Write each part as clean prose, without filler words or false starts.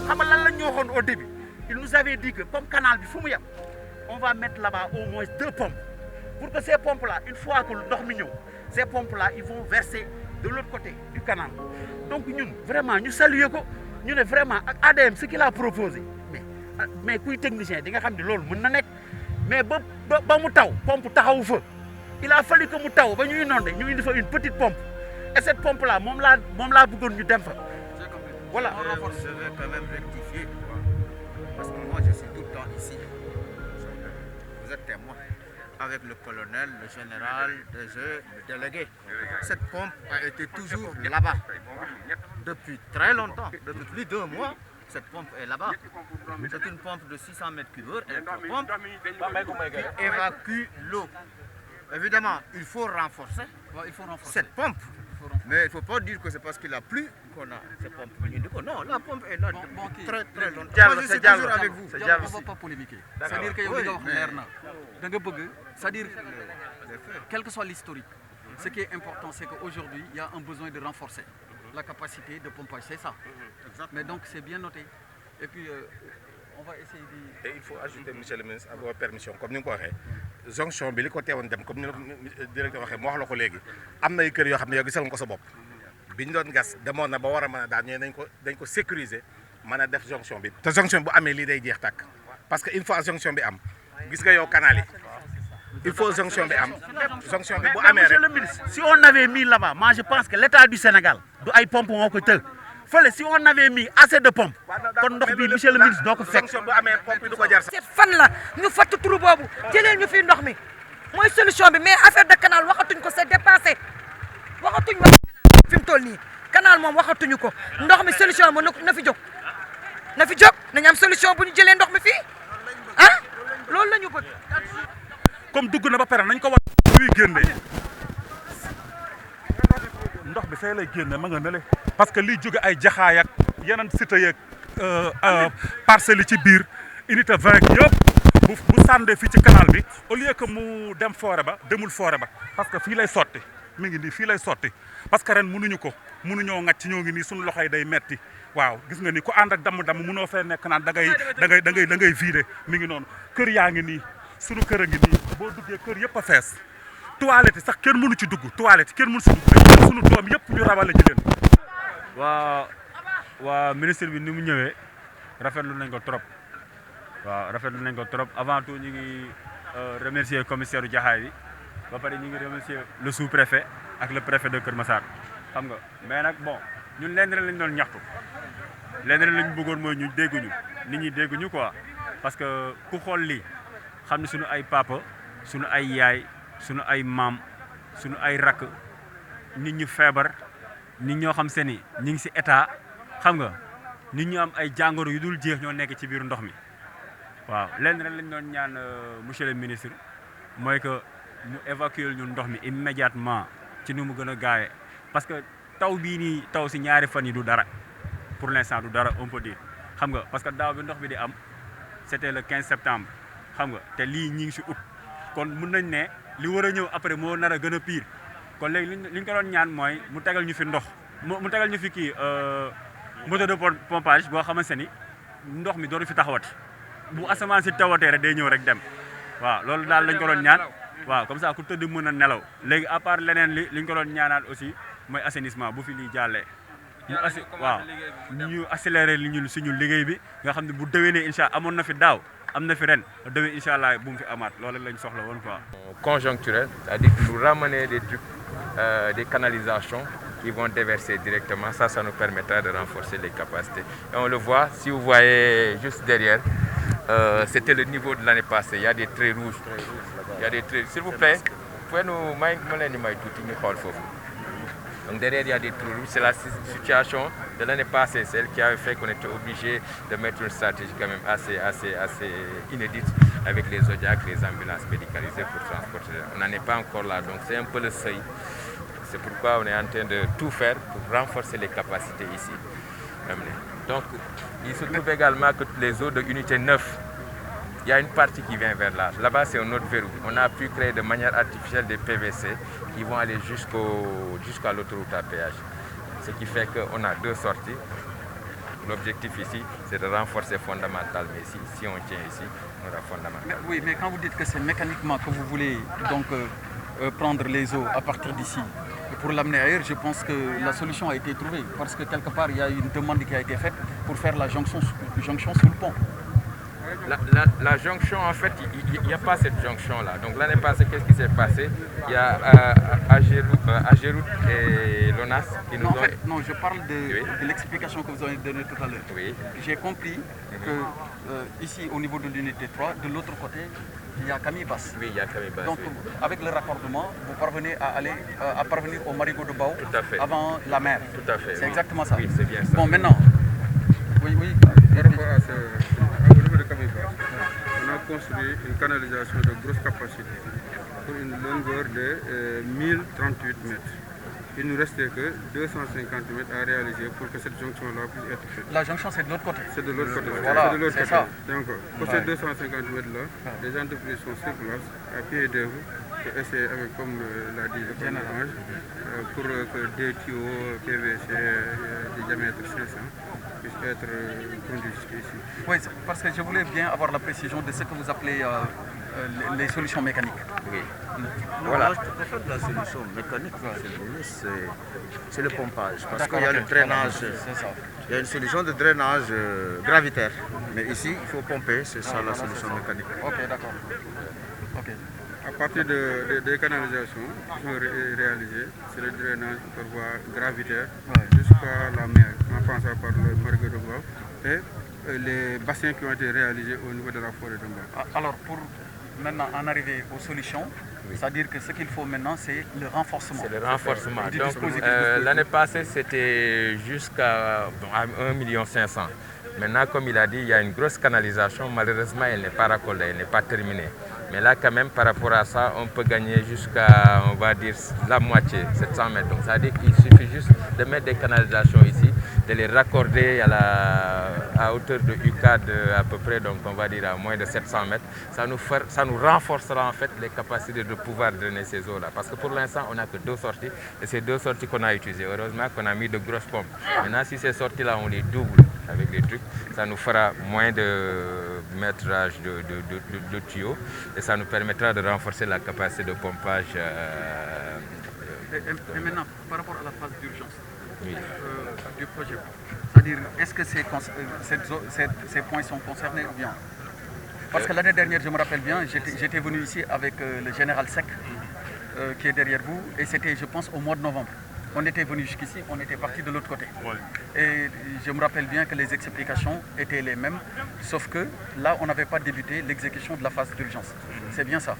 xam nga lan la ñu waxoon au début il nous avait dit que comme canal bi fu mu yem on va mettre là-bas au moins 2 pompes pour que ces pompes là une fois que ndox mi ñëw ces pompes là ils vont verser de l'autre côté du canal donc ñun vraiment ñu saluer ko ñu ne vraiment ak ADM ce qu'il a proposé mais kuy technicien di nga xam ne loolu mën na nekk mais ba mu taw pompe taxawu fa il a fallu que mu taw ba ñu inondé ñu indi fa une petite pompe et cette pompe là moom laa bëggoon ñu dem fa voilà. Je vais quand même rectifier parce que moi je suis tout le temps ici. Vous êtes témoin avec le colonel, le général, le délégué. Cette pompe a été toujours là-bas depuis très longtemps, depuis plus d'1 mois. Cette pompe est là-bas. C'est une pompe de 600 mètres cubes, électropompe qui évacue l'eau. Évidemment, il faut renforcer cette pompe. Mais il ne faut pas dire que c'est parce qu'il a plu qu'on a cette pompe. Non, la pompe est là depuis très très longtemps. Je suis toujours avec vous. On ne va pas polémiquer. C'est-à-dire que c'est-à-dire, quel que soit l'historique, ce qui est important, c'est qu'aujourd'hui, il y a un besoin de renforcer la capacité de pompage. C'est ça. Mais donc, c'est bien noté. Et puis, on va essayer de... Et il faut ajouter, monsieur le ministre, avec votre permission, comme nous l'avons dit, jonction bi li ko teewoon dem comme ni la directeur waxee mu wax la ko léegi am na ay kër yoo xam ne yow gisal nga ko sa bopp bi ñu doon gas demoon na ba war a mën a daal ñooy dañ ko sécuriser mën a def jonction bi te jonction bi bu amee lii day jeex tàkk parce que une fois jonction bi am gis nga yow canal yi il faut jonction bi am jonction bi bu amee rek. Monsieur le ministre, si on avait mis là-bas, moi je pense que l'État du Sénégal du ay pompe moo ko të fële si on avait mis assez de pompes kon ndox bi monsieur le ministre doo ko fekk. jonction bu amee pompe du ko jar sax. fan la ñu fatt turu boobu jëlee ñu fi ndox mi mooy solution bi mais affaire de canal waxatuñ ko c'est dépassé waxatuñ wax fi mu toll nii canal moom waxatuñu ko ndox mi solution bi na fi jóg nañu am solution bu ñu jëlee ndox mi fii ah loolu la ñu bëgg. comme dugg na ba pare nañ ko war luy génnee ndox bi fee lay génne ma nga nële parce que liy jóge ay jaxaay ak yeneen cité yeeg parcelles yi ci biir unité 20 yëpp bu sàndee fii ci canal bi au lieu que mu dem forêt ba demul forêt ba parce que fii lay sotti mi ngi nii fii lay sotti parce que ren mënuñoo ngacc ñoo ngi nii suñu loxo yi day metti waaw gis nga ni ku ànd ak damm mënoo fee nekk naan da ngay vider mi ngi noonu kër yaa ngi nii suñu kër a ngi nii boo duggee kër yëpp a fees toilette sax kenn mënu ci dugg toilette kenn mënu ci dugg dañu suñu doom yëpp ñu rabale ji leen. waa ministre bi ni mu ñëwee rafetlu nañ ko trop waaw rafetlu nañ ko trop avant tout ñu ngi remercier commissaire Jaxaay bi ba pare ñu ngi remercier le sous-préfet ak le préfet de Kër Massar xam nga mais nag bon ñun lenn lañ doon ñaxtu lenn lañ bëggoon mooy ñu dégguñu nit ñi dégguñu quoi parce que ku xool lii xam ne suñu ay papa suñu ay yaay suñu ay maam suñu ay rakk nit ñu feebar nit ñoo xam se ni ñu ngi si état xam nga nit ñu am ay jàngoro yu dul jeex ñoo nekk ci biir ndox mi waaw lenn rek lañ doon ñaan monsieur le ministre mooy que mu évacuer ñu ndox mi immédiatement ci ni mu gën a gaawee parce que taw bii nii taw si ñaari fan yi du dara pour l'instant du dara on peut dire xam nga parce que daaw bi ndox bi di am c'était le 15 septembre xam nga te lii ñi ngi si août kon mun nañ ne li war a ñëw après moo nar a gën a pire kon léegi li ñu ko doon ñaan mooy mu tegal ñu fi ndox mu tegal ñu fi kii moteur de pompage boo xamante ni ndox mi dootu fi taxawati bu asamaan si tawatee rek day ñëw rek dem waaw loolu daal lañ ko doon ñaan waaw comme ça ku tëdd mën a nelaw léegi à part leneen li ñu ko doon ñaanaat aussi mooy assainissement bu fi lii jàllee ñu accéléré li ñu suñu liggéey bi nga xam ne bu déwénee incha allah amoon na fi daaw am na fi ren déwén incha allah bu mu fi amaat loolu lañ soxla woon quoi. Conjoncturel, c'est-à-dire nous ramener des trucs, des canalisations qui vont déverser directement. Ça nous permettra de renforcer les capacités. Et on le voit, si vous voyez juste derrière, c'était le niveau de l'année passée. Il y a des traits rouges. Il y a des traits. S'il vous plaît, vous pouvez nous donc derrière, il y a des trous rouges. C'est la situation de l'année passée, celle qui avait fait qu'on était obligé de mettre une stratégie quand même assez inédite avec les Zodiacs, les ambulances médicalisées pour transporter. On n'en est pas encore là, donc c'est un peu le seuil. C'est pourquoi on est en train de tout faire pour renforcer les capacités ici. Donc, il se trouve également que les eaux de l'unité 9, il y a une partie qui vient vers là. Là-bas, c'est un autre verrou. On a pu créer de manière artificielle des PVC qui vont aller jusqu'à l'autoroute à péage. Ce qui fait qu'on a deux sorties. l'objectif ici, c'est de renforcer fondamental. Mais si on tient ici, on aura fondamental. Mais quand vous dites que c'est mécaniquement que vous voulez donc prendre les eaux à partir d'ici pour l'amener ailleurs, je pense que la solution a été trouvée. Parce que quelque part, il y a une demande qui a été faite pour faire la jonction sous le pont. La jonction, en fait, il n'y a pas cette jonction-là. Donc l'année passée, qu'est-ce qui s'est passé? Il y a Agéroute et Lonas qui nous ont... Non, je parle de l'explication que vous avez donnée tout à l'heure. Oui. J'ai compris que ici, au niveau de l'unité 3, de l'autre côté, il y a Camille Basse. Oui, il y a Camille Basse. Donc, avec le raccordement, vous parvenez à parvenir au marigot de Bao avant la mer. Tout à fait. C'est exactement ça. Oui, c'est bien ça. Bon, maintenant... Oui. Par rapport à ce... Au niveau de Camille Basse, on a construit une canalisation de grosse capacité pour une longueur de 1038 mètres. Il ne nous restait que 250 mètres à réaliser pour que cette jonction-là puisse être faite. La jonction, c'est de l'autre côté. C'est de l'autre côté. Voilà, c'est de l'autre c'est côté. ça. Donc, pour ces 250 mètres-là, les entreprises sont sur place, à pied d'œuvre, pour essayer, avec, comme l'a dit le général, pour que des tuyaux PVC de diamètre 500 puissent être conduits jusqu'ici. Oui, parce que je voulais bien avoir la précision de ce que vous appelez les solutions mécaniques. Oui. Voilà. Moi, je préfère la solution mécanique. C'est le pompage. Parce qu'il y a ok. le drainage. C'est ça. Il y a une solution de drainage gravitaire. Mais ici, il faut pomper, c'est ça la solution mécanique. Ok, d'accord. Ok. À partir des canalisations qui sont réalisées, c'est le drainage par voie gravitaire jusqu'à la mer, en passant par le marigot de Mbao et les bassins qui ont été réalisés au niveau de la forêt de Mbao. Alors, pour maintenant en arriver aux solutions, c'est-à-dire que ce qu'il faut maintenant, c'est le renforcement. C'est le renforcement. Du Donc, dispositif. l'année passée, c'était jusqu'à 1,5 million. Maintenant, comme il a dit, il y a une grosse canalisation. Malheureusement, elle n'est pas raccordée, elle n'est pas terminée. Mais là, quand même, par rapport à ça, on peut gagner jusqu'à, on va dire, la moitié, 700 mètres. Donc, ça veut dire qu'il suffit juste de mettre des canalisations ici, de les raccorder à hauteur de UCAD à peu près, donc on va dire à moins de 700 mètres. Ça nous renforcera en fait les capacités de pouvoir drainer ces eaux-là. Parce que pour l'instant, on n'a que 2 sorties. Et c'est 2 sorties qu'on a utilisées. Heureusement qu'on a mis de grosses pompes. Maintenant, si ces sorties-là, on les double avec les trucs, ça nous fera moins de métrage de tuyaux. Et ça nous permettra de renforcer la capacité de pompage. Et maintenant, par rapport à la phase d'urgence Oui. du projet, c'est-à-dire, est-ce que ces points sont concernés ou bien? Parce que l'année dernière, je me rappelle bien, j'étais venu ici avec le général Sec, qui est derrière vous, et c'était, je pense, au mois de novembre. On était venu jusqu'ici, on était parti de l'autre côté. Ouais. Et je me rappelle bien que les explications étaient les mêmes, sauf que là, on n'avait pas débuté l'exécution de la phase d'urgence. C'est bien ça.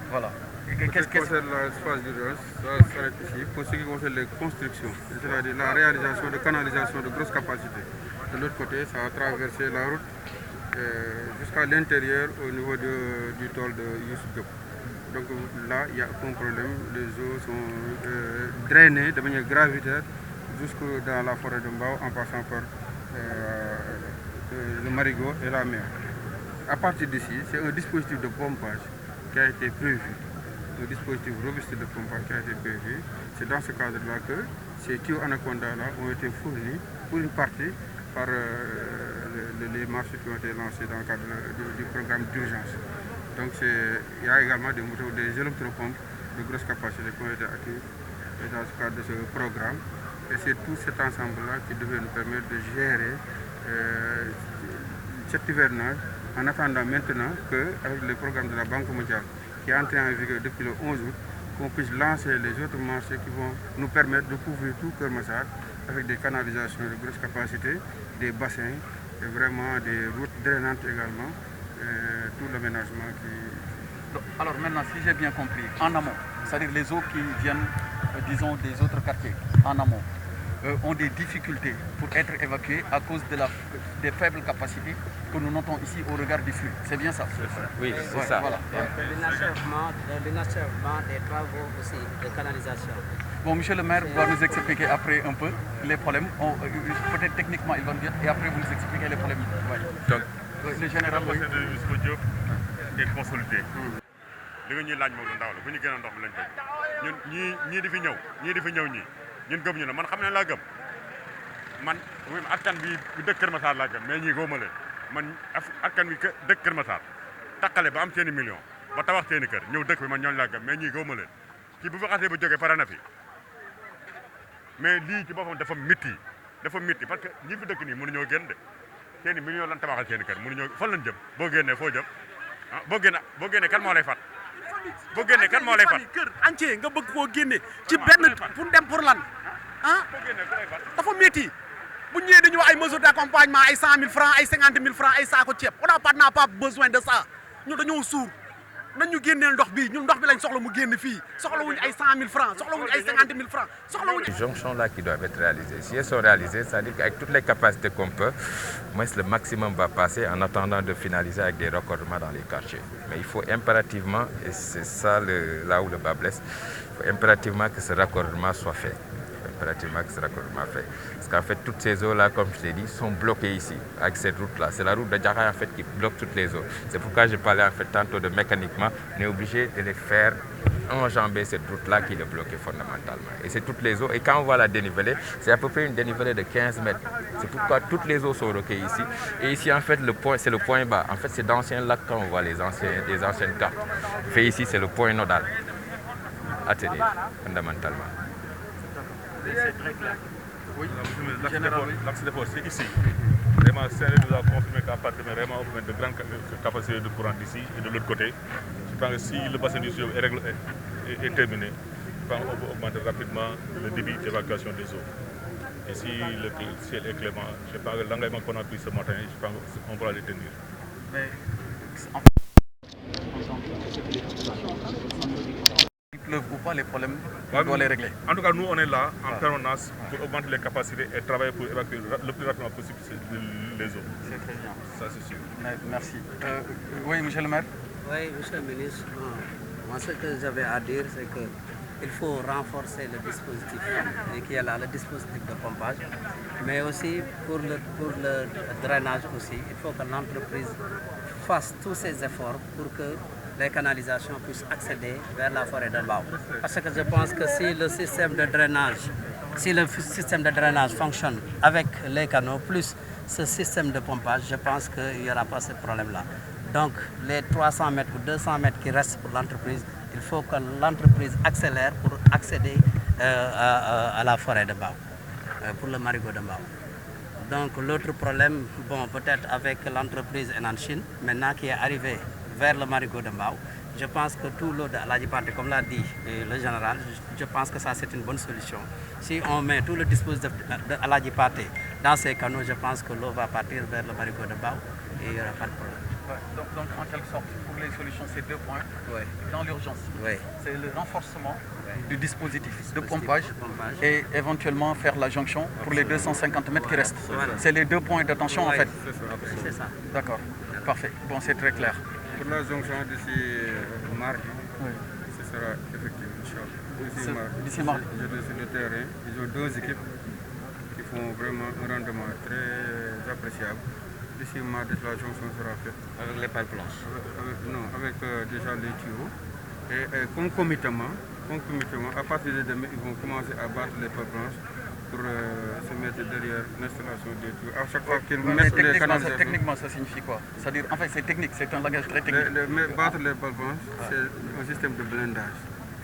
Voilà. Qu'est-ce qui concerne la phase d'urgence, ça s'arrête ici. Pour ce qui concerne les constructions, c'est-à-dire la réalisation de canalisations de grosse capacité. De l'autre côté, ça a traversé la route jusqu'à l'intérieur au niveau du tôle de Youssou Diop. Donc là, il n'y a aucun problème. Les eaux sont drainées de manière gravitaire jusque dans la forêt de Mbao en passant par le marigot et la mer. À partir d'ici, c'est un dispositif de pompage qui a été prévu. Un dispositif robuste de pompage qui a été prévu. C'est dans ce cadre-là que ces tuyaux Anaconda-là ont été fournis pour une partie par les marchés qui ont été lancés dans le cadre du programme d'urgence. Donc il y a également des électropompes de grosse capacité qui ont été acquis dans ce cadre de ce programme. Et c'est tout cet ensemble-là qui devait nous permettre de gérer cet hivernage en attendant maintenant qu'avec le programme de la Banque mondiale qui est entré en vigueur depuis le 11 août, qu'on puisse lancer les autres marchés qui vont nous permettre de couvrir tout Keur Massar avec des canalisations de grosse capacité, des bassins et vraiment des routes drainantes également. Tout l'aménagement qui... Alors maintenant, si j'ai bien compris, en amont, c'est-à-dire les eaux qui viennent, disons, des autres quartiers, en amont, ont des difficultés pour être évacuées à cause des faibles capacités que nous notons ici au regard du flux. C'est bien ça? Oui, c'est ça. Voilà. L'achèvement des travaux aussi de canalisation. Bon, monsieur le maire va nous expliquer après un peu les problèmes. Peut-être techniquement, il va nous dire, et après vous nous expliquez les problèmes. Ouais. Donc, le général, oui. de Youssou Diop est consolidé. li nga ñuy laaj moom lu ndaw la bu ñu gënoon ndox mi lañ bëgg ñun ñii di fi ñëw ñii ñun gëm ñu ne man xam ne laa gëm man askan bi dëkk Kër Massar laa gëm mais ñii góoma leen man askan bi dëkk Kër Massar takkale ba am seeni million ba tabax seeni kër ñëw dëkk bi man ñooñu laa gëm mais ñii góoma leen kii bu fa xasee ba jógee pare na fi mais lii ci boppam dafa métti parce que ñi fi dëkk nii mënuñoo génn de seeni million lan tabaxal seeni kër mënuñoo fan lañ jëm boo génnee foo jëm ah boo génnee kan moo lay fat boo génnee kan moo lay fat kër entier nga bëgg koo génne ci benn pour dem pour lan ah dafa métti bu ñëwee dañu wax ay mesures d'accompagnement ay 100 000 francs ay 50 000 francs ay saako ceeb on n'a pas besoin de ça ñu dañoo suur nañ ñu génneel ndox bi ñun ndox bi lañ soxla mu génn fii soxlawuñu ay 100 000 francs soxlawuñu ay 50 000 francs soxlawuñu. Les jonctions là qui doivent être réalisées, si elles sont réalisées, c'est-à-dire qu'avec toutes les capacités qu'on peut, moins le maximum va passer en attendant de finaliser avec des raccordements dans les quartiers. Mais il faut impérativement, et c'est ça là où le bas blesse, il faut impérativement que ce raccordement soit fait. Parce qu'en fait, toutes ces eaux-là, comme je l'ai dit, sont bloquées ici, avec cette route-là. C'est la route de Djara en fait, qui bloque toutes les eaux. C'est pourquoi je parlais en fait, tantôt de mécaniquement. On est obligé de les faire enjamber cette route-là qui est bloquée fondamentalement. Et c'est toutes les eaux. Et quand on voit la dénivelée, c'est à peu près une dénivelée de 15 mètres. C'est pourquoi toutes les eaux sont bloquées ici. Et ici, en fait, c'est le point bas. En fait, c'est d'anciens lacs quand on voit les anciennes cartes. Fait ici, c'est le point nodal à tenir fondamentalement. C'est très clair. Oui, l'axe d'effort, c'est ici. Vraiment, Saint-Louis nous a confirmé qu'à partir de grandes capacités de courant d'ici et de l'autre côté. Je pense que si le bassin du Sioule est terminé, je pense qu'on peut augmenter rapidement le débit d'évacuation des eaux. Et si le ciel est clément, je pense que l'engagement qu'on a pris ce matin, je pense qu'on pourra les tenir. Mais pleuve ou pas, les problèmes, on doit les régler. En tout cas, nous, on est là en permanence pour augmenter les capacités et travailler pour évacuer le plus rapidement possible les eaux. C'est très bien. Ça, c'est sûr. Merci. Oui, monsieur le maire. Oui, monsieur le ministre. Moi, ce que j'avais à dire, c'est qu'il faut renforcer le dispositif qui est là, le dispositif de pompage. Mais aussi, pour le drainage aussi, il faut que l'entreprise fasse tous ses efforts pour que les canalisations puissent accéder vers la forêt de Mbao. Parce que je pense que si le système de drainage fonctionne avec les canaux, plus ce système de pompage, je pense qu'il n'y aura pas ce problème-là. Donc les 300 mètres ou 200 mètres qui restent pour l'entreprise, il faut que l'entreprise accélère pour accéder à la forêt de Mbao, pour le marigot de Mbao. Donc l'autre problème, bon, peut-être avec l'entreprise Enan Chine, maintenant qui est arrivée vers le marigot de Mbao, je pense que tout l'eau de Aladji Paté, comme l'a dit le général, je pense que ça c'est une bonne solution. Si on met tout le dispositif de Aladji Paté dans ces canaux, je pense que l'eau va partir vers le marigot de Mbao et il n'y aura pas de problème. Donc en quelque sorte, pour les solutions, c'est 2 points. Dans l'urgence, c'est le renforcement du dispositif de pompage et éventuellement faire la jonction pour les 250 mètres qui restent. C'est les 2 points d'attention en fait. C'est ça. D'accord, parfait. Bon, c'est très clair. Pour la jonction d'ici mardi, ce sera effectif, Inch'Allah. D'ici mardi. J'étais sur le terrain, ils ont 2 équipes qui font vraiment un rendement très appréciable. D'ici mardi, la jonction sera faite. Avec les pales blanches? Non, avec déjà les tuyaux. Et concomitamment, à partir de demain, ils vont commencer à battre les pales blanches pour se mettre derrière l'installation des tuyaux. À chaque fois qu'ils mettent les canalisations... Techniquement, ça signifie quoi? C'est-à-dire, en fait, c'est technique, c'est un langage très technique. Battre les pales blanches, c'est un système de blindage.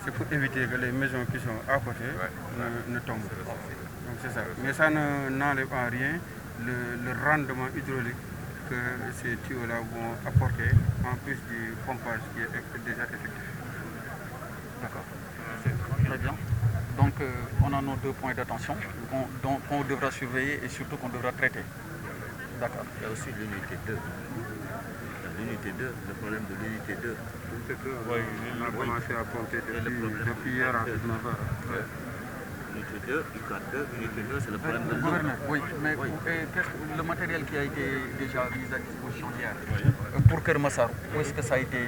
C'est pour éviter que les maisons qui sont à côté ne tombent. Donc c'est ça. Mais ça n'enlève en rien le rendement hydraulique que ces tuyaux-là vont apporter en plus du pompage qui est déjà effectif. D'accord. C'est très bien. Donc on a nos 2 points d'attention qu'on devra surveiller et surtout qu'on devra traiter. D'accord. Il y a aussi l'unité 2. L'unité 2, le problème de l'unité 2. Oui, on a commencé à compter depuis hier à 19h. Unité 2, UCAD 2, unité 2, c'est le problème de l'eau. Oui, mais le matériel qui a été déjà mis à disposition hier, pour Kër Massar, où est-ce que ça a été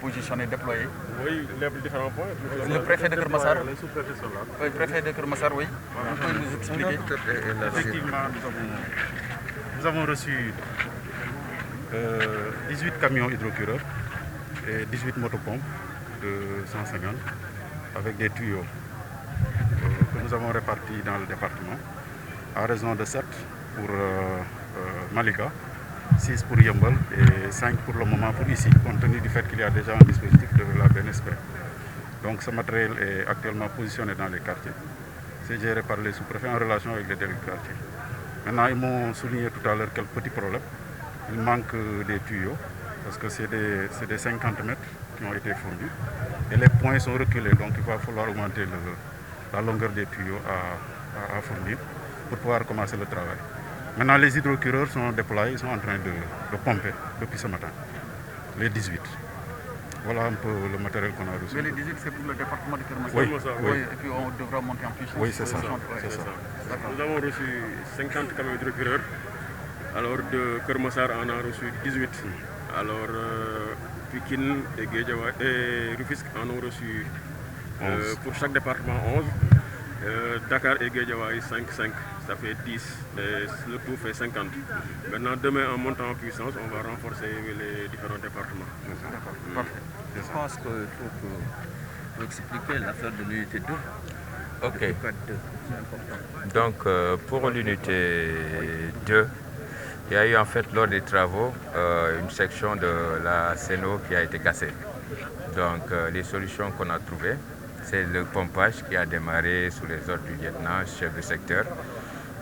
positionné, déployé? Oui, les différents points. Le préfet de Kër Massar? Les sous-préfets sont là. Oui, le préfet de Kër Massar, oui. Vous pouvez nous expliquer? Effectivement, nous avons reçu 18 camions hydrocureurs et 18 motopompes de 150 avec des tuyaux que nous avons répartis dans le département. à raison de 7 pour Malika, 6 pour Yeumbeul et 5 pour le moment pour ici, compte tenu du fait qu'il y a déjà un dispositif de la BNSP. Donc ce matériel est actuellement positionné dans les quartiers. C'est géré par les sous-préfets en relation avec les délégués de quartier. Maintenant, ils m'ont souligné tout à l'heure quelques petits problèmes. Il manque des tuyaux, parce que c'est des 50 mètres qui ont été fondus. Et les points sont reculés, donc il va falloir augmenter la longueur des tuyaux à fournir pour pouvoir commencer le travail. Maintenant, les hydrocureurs sont déployés, ils sont en train de pomper depuis ce matin, les 18. Voilà un peu le matériel qu'on a reçu. Mais les 18, c'est pour le département de Kermassar. Oui. Et puis on devra monter en puissance. Oui, c'est ça. Nous avons reçu 50 camions hydrocureurs. Alors de Kermassar, on a reçu 18. Alors Pikine et Guédiawaye et Rufisque en ont reçu pour chaque département 11. Dakar et Guédiawaye 5. Ça fait 10. Et le tout fait 50. Maintenant, demain, en montant en puissance, on va renforcer les différents départements. D'accord, parfait. Je pense qu'il faut expliquer l'affaire de l'unité 2. Ok. C'est important. Donc, pour l'unité 2, il y a eu en fait lors des travaux une section de la CNO qui a été cassée. Donc, les solutions qu'on a trouvées, c'est le pompage qui a démarré sous les ordres du lieutenant, chef de secteur.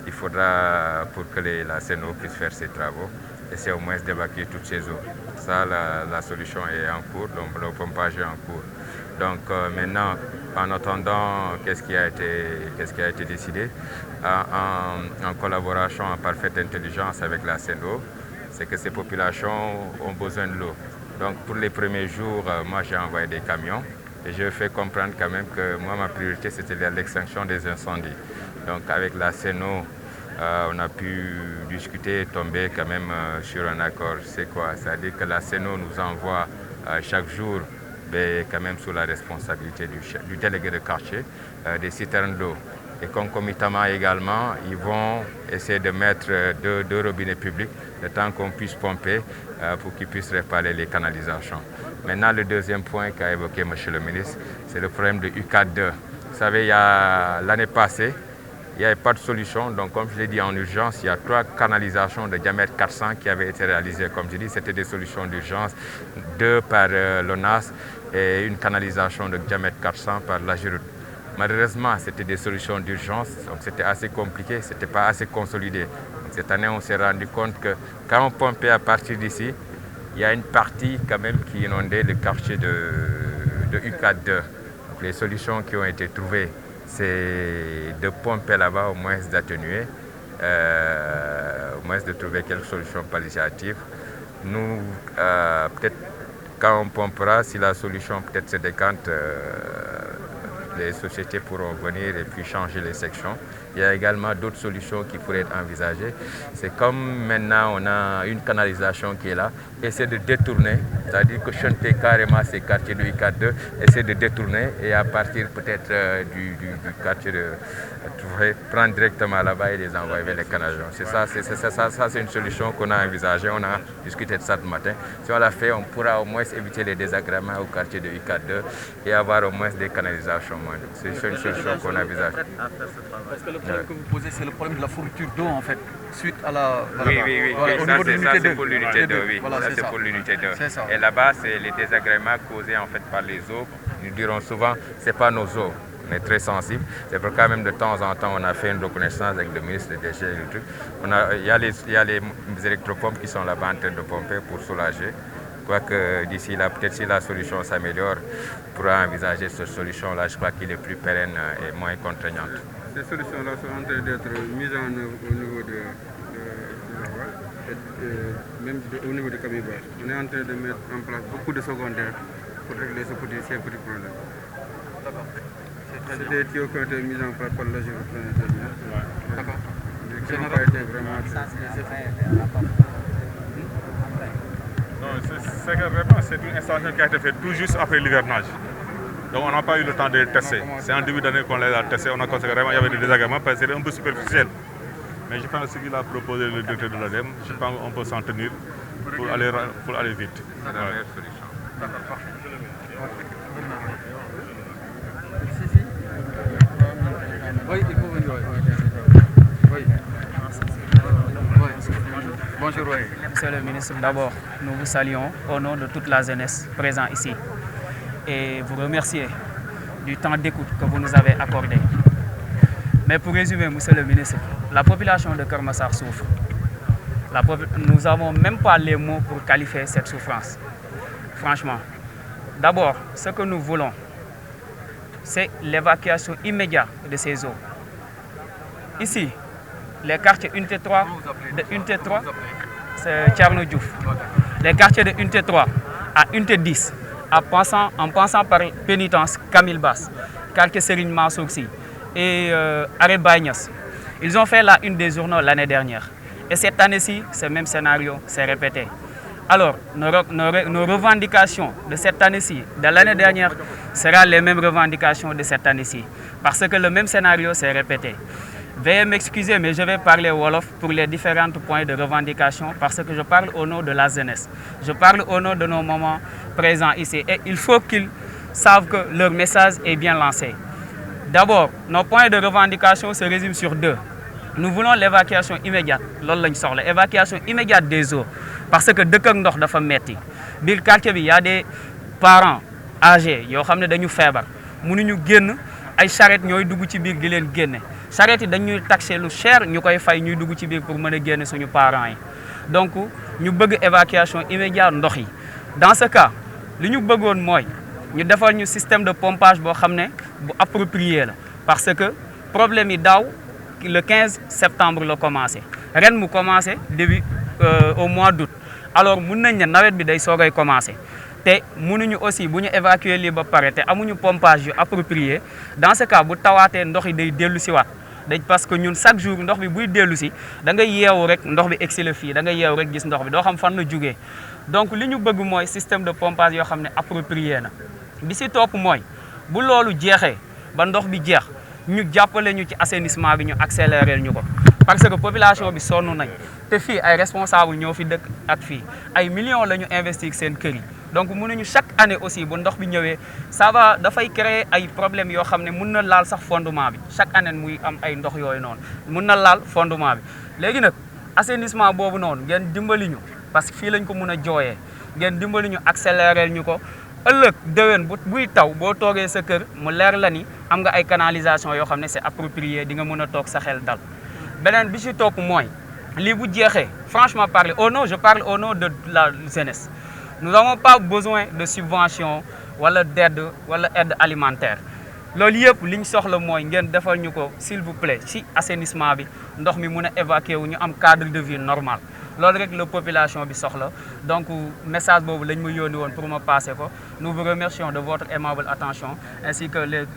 Il faudra, pour que la CNO puisse faire ses travaux, essayer au moins d'évacuer toutes ces eaux. Ça, la solution est en cours, donc le pompage est en cours. Donc maintenant, en attendant, qu'est-ce qui a été décidé, en collaboration, en parfaite intelligence avec la CNO, c'est que ces populations ont besoin de l'eau. Donc pour les premiers jours, moi j'ai envoyé des camions et je fais comprendre quand même que moi ma priorité c'était l'extinction des incendies. Donc avec la CNO, on a pu discuter et tomber quand même sur un accord. C'est quoi? C'est-à-dire que la CNO nous envoie chaque jour, mais quand même sous la responsabilité du délégué de quartier, des citernes d'eau. Et concomitamment également, ils vont essayer de mettre deux robinets publics le temps qu'on puisse pomper pour qu'ils puissent réparer les canalisations. Maintenant, le deuxième point qu'a évoqué M. le ministre, c'est le problème de UCAD 2. Vous savez, l'année passée, il n'y avait pas de solution. Donc, comme je l'ai dit en urgence, il y a 3 canalisations de diamètre 400 qui avaient été réalisées. Comme je dis, c'était des solutions d'urgence, 2 par l'ONAS et une canalisation de diamètre 400 par l'AGEROUTE. Malheureusement, c'était des solutions d'urgence, donc c'était assez compliqué, ce n'était pas assez consolidé. Donc, cette année, on s'est rendu compte que quand on pompait à partir d'ici, il y a une partie quand même qui inondait le quartier de UCAD 2. Donc, les solutions qui ont été trouvées, c'est de pomper là-bas, au moins d'atténuer, au moins de trouver quelques solutions palliatives. Nous, peut-être quand on pompera, si la solution peut-être se décante, les sociétés pourront venir et puis changer les sections. Il y a également d'autres solutions qui pourraient être envisagées. C'est comme maintenant on a une canalisation qui est là, essayer de détourner, c'est-à-dire que chanter carrément ces quartiers de UCAD 2, essayer de détourner et à partir peut-être du quartier de prendre directement là-bas et les envoyer vers les canalisations. Ça c'est une solution qu'on a envisagée, on a discuté de ça ce matin. Si on l'a fait, on pourra au moins éviter les désagréments au quartier de UCAD 2 et avoir au moins des canalisations moindres. C'est une solution qu'on envisage. Parce que le problème que vous posez, c'est le problème de la fourniture d'eau en fait, suite à la... Oui, voilà, ça c'est pour l'unité 2, oui. Voilà, Ça c'est pour l'unité 2. C'est ça. Et là-bas, c'est les désagréments causés en fait par les eaux. Nous dirons souvent, c'est pas nos eaux. On est très sensible. C'est pour quand même de temps en temps, on a fait une reconnaissance avec le ministre des déchets et le truc. Il y a les électropompes qui sont là-bas en train de pomper pour soulager. Quoique d'ici là, peut-être si la solution s'améliore, on pourra envisager cette solution-là. Je crois qu'il est plus pérenne et moins contraignante. Ces solutions-là sont en train d'être mises en œuvre au niveau de même au niveau de Camibas. On est en train de mettre en place beaucoup de secondaires pour régler ces petits problèmes. C'est des tuyaux qui ont été mis en place par l'AGEROUTE l'année dernière. D'accord. Mais qui n'ont pas été vraiment... C'est que vraiment c'est une installation qui a été faite tout juste après l'hivernage. Donc on n'a pas eu le temps de les tester. C'est en début d'année qu'on les a testés. On a constaté vraiment qu'il y avait des désagréments parce que c'était un peu superficiel. Mais je pense qu'il a proposé le directeur de l'ADEME. Je pense qu'on peut s'en tenir pour aller vite. C'est la meilleure solution. D'accord, parfait. Oui, il faut venir. Oui. Bonjour. Monsieur le ministre, d'abord, nous vous saluons au nom de toute la jeunesse présente ici et vous remercier du temps d'écoute que vous nous avez accordé. Mais pour résumer, monsieur le ministre, la population de Keur Massar souffre. Nous n'avons même pas les mots pour qualifier cette souffrance. Franchement, d'abord, ce que nous voulons, c'est l'évacuation immédiate de ces eaux. Ici, les quartiers Unité 3, c'est Thierno Diouf. Les quartiers de Unité 3 à Unité 10, en passant par Pénitence, Camille Basse, quartier Serigne Mansour Sy et Arrêt Baye-Niass. Ils ont fait la une des journaux l'année dernière. Et cette année-ci, ce même scénario s'est répété. Alors, nos revendications de cette année-ci, de l'année dernière, seront les mêmes revendications de cette année-ci. Parce que le même scénario s'est répété. Veuillez m'excuser, mais je vais parler Wolof pour les différents points de revendication parce que je parle au nom de la jeunesse. Je parle au nom de nos mamans présents ici. Et il faut qu'ils savent que leur message est bien lancé. D'abord, nos points de revendication se résument sur deux. Nous voulons l'évacuation immédiate. L'évacuation immédiate des eaux. Parce que dëkk ak ndox dafa metti. Biir quartier bi y a des parents âgés yoo xam ne dañu feebar. Mënuñu génn ay charrette ñooy dugg ci biir di leen génne. Charrette yi dañuy taxé lu cher ñu koy fay ñuy dugg ci biir pour mën a génne suñu parents yi. Donc ñu bëgg évacuation immédiate ndox yi. Dans ce cas, li ñu bëggoon mooy ñu defal ñu système de pompage boo xam ne bu approprié la. Parce que problème yi daaw le 15 septembre la commencé. Ren mu commencé début au mois d'août. Alors mun nañ ne nawet bi day soogay commencé. Te mënuñu aussi bu ñu évacuer lii ba pare te amuñu pompage yu approprié. Dans ce cas bu tawaatee ndox yi day dellu si waat. Parce que ñun chaque jour ndox bi buy dellu si da ngay yeewu rek ndox bi egsi la fii da ngay yeewu rek gis ndox bi doo xam fan la jugee. Donc li ñu bëgg mooy système de pompage yoo xam ne approprié na. Bi si topp mooy bu loolu jeexee ba ndox bi jeex ñu jàppale ñu ci assainissement bi ñu accélérer ñu ko. Parce que population bi sonn nañ te fii ay responsable ñoo fi dëkk ak fii ay millions la ñu investir seen kër yi. Donc mënuñu chaque année aussi bu ndox bi ñëwee ça va dafay créer ay problèmes yoo xam ne mun na laal sax fondement bi chaque année muy am ay ndox yooyu noonu mun na laal fondement bi. Léegi nag assainissement boobu noonu ngeen dimbali ñu parce que fii lañ ko mun a jooyee ngeen dimbali ñu accélérer ñu ko ëllëg déwén buy taw boo toogee sa kër mu leer la ni am nga ay canalisation yoo xam ne c'est approprié di nga mën a toog sa xel dal. Beneen bi ci topp mooy lii bu jeexee franchement parler je parle au nom de la jeunesse. Nous n'avons pas besoin de subventions wala d'aide wala aide alimentaire. Loolu yëpp li ñu soxla mooy ngeen defal ñu ko s'il vous plaît ci assainissement bi ndox mi mun a évacuer wu ñu am cadre de vie normal. Loolu rek la population bi soxla. Donc message boobu lañ ma yónni woon pour ma passer ko. Nous vous remercions de votre aimable attention ainsi que les